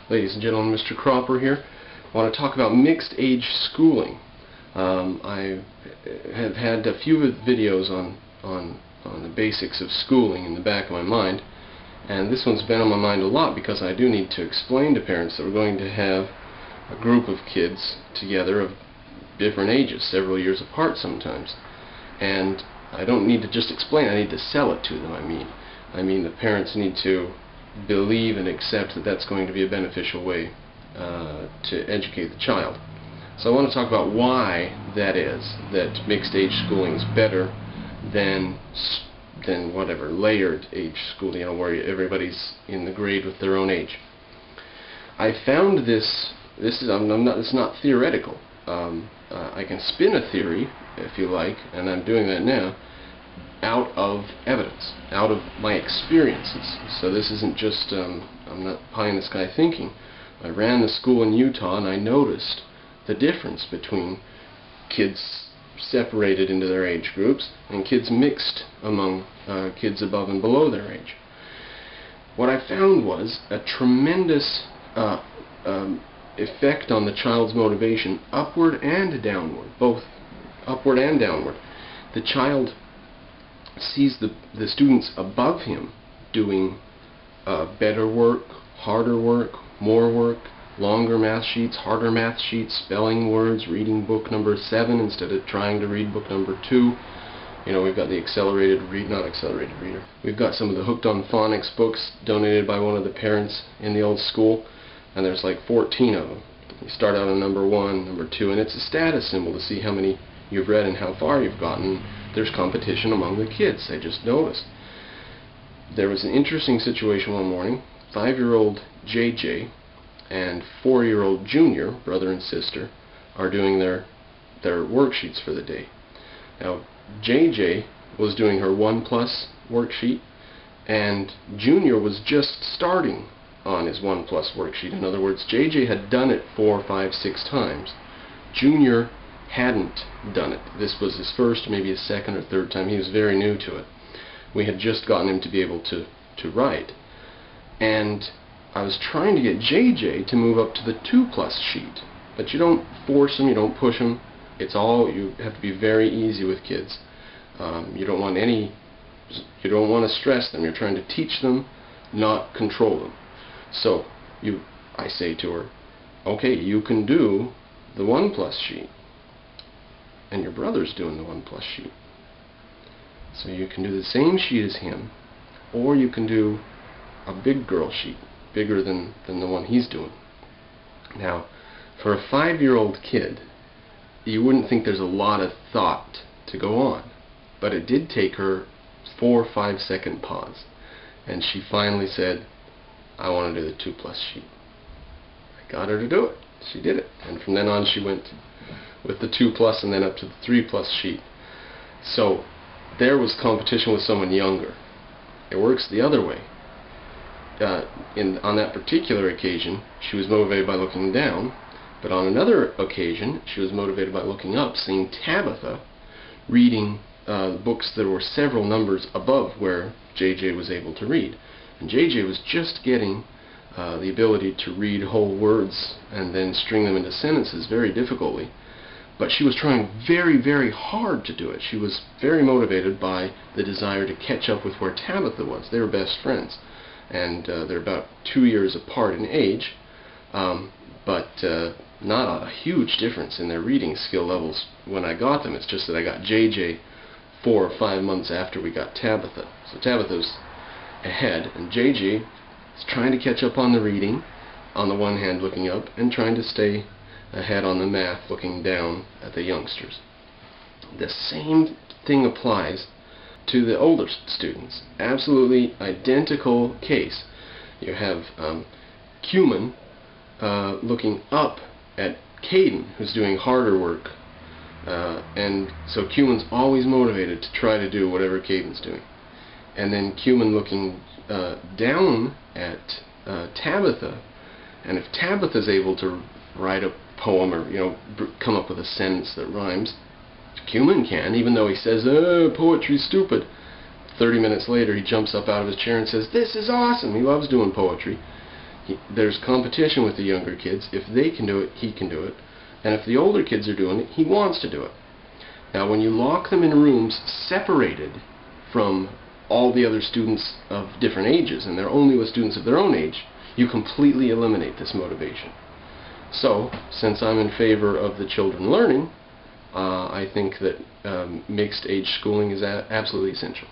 Ladies and gentlemen, Mr. Cropper here. I want to talk about mixed age schooling. I have had a few videos on the basics of schooling in the back of my mind, and this one's been on my mind a lot because I do need to explain to parents that we're going to have a group of kids together of different ages, several years apart sometimes. And I don't need to just explain, I need to sell it to them. I mean the parents need to believe and accept that that's going to be a beneficial way to educate the child. So I want to talk about why that is, that mixed age schooling is better than whatever layered age schooling, where everybody's in the grade with their own age. I found this is it's not theoretical. I can spin a theory, if you like, and I'm doing that now, out of evidence, out of my experiences. So this isn't just, I'm not pie in the sky thinking. I ran the school in Utah and I noticed the difference between kids separated into their age groups and kids mixed among kids above and below their age. What I found was a tremendous effect on the child's motivation, upward and downward, both upward and downward. The child sees the students above him doing better work, harder work, more work, longer math sheets, harder math sheets, spelling words, reading book number 7 instead of trying to read book number 2. You know, we've got the accelerated reader. We've got some of the Hooked on Phonics books donated by one of the parents in the old school, and there's like 14 of them. You start out on number 1, number 2, and it's a status symbol to see how many you've read and how far you've gotten. There's competition among the kids. I just noticed. There was an interesting situation one morning. 5-year-old JJ and 4-year-old Junior, brother and sister, are doing their worksheets for the day. Now, JJ was doing her 1+ worksheet, and Junior was just starting on his 1+ worksheet. In other words, JJ had done it 4, 5, 6 times. Junior hadn't done it. This was his first, maybe his second or third time. He was very new to it. We had just gotten him to be able to write. And I was trying to get JJ to move up to the 2+ sheet. But you don't force him, you don't push him. It's all, you have to be very easy with kids. You don't want to stress them. You're trying to teach them, not control them. So I say to her, okay, you can do the 1+ sheet, and your brother's doing the 1+ sheet. So you can do the same sheet as him, or you can do a big girl sheet, bigger than the one he's doing. Now, for a 5-year-old kid, you wouldn't think there's a lot of thought to go on, but it did take her 4 or 5 second pause, and she finally said, I want to do the 2+ sheet. I got her to do it. She did it, and from then on she went with the 2+ and then up to the 3+ sheet. So there was competition with someone younger. It works the other way. On that particular occasion, she was motivated by looking down, but on another occasion, she was motivated by looking up, seeing Tabitha reading books that were several numbers above where JJ was able to read. And JJ was just getting the ability to read whole words and then string them into sentences very difficultly. But she was trying very, very hard to do it. She was very motivated by the desire to catch up with where Tabitha was. They were best friends. And they're about 2 years apart in age, but not a huge difference in their reading skill levels when I got them. It's just that I got JJ 4 or 5 months after we got Tabitha. So Tabitha's ahead, and JJ is trying to catch up on the reading, on the one hand looking up, and trying to stay ahead on the math looking down at the youngsters. The same thing applies to the older students. Absolutely identical case. You have Cuman looking up at Caden, who's doing harder work, and so Cuman's always motivated to try to do whatever Caden's doing. And then Cuman looking down at Tabitha, and if Tabitha's able to write a poem or come up with a sentence that rhymes, Cuman can, even though he says, poetry's stupid. 30 minutes later he jumps up out of his chair and says, this is awesome. He loves doing poetry. There's competition with the younger kids. If they can do it, he can do it. And if the older kids are doing it, he wants to do it. Now, when you lock them in rooms separated from all the other students of different ages, and they're only with students of their own age, you completely eliminate this motivation. So, since I'm in favor of the children learning, I think that mixed age schooling is absolutely essential.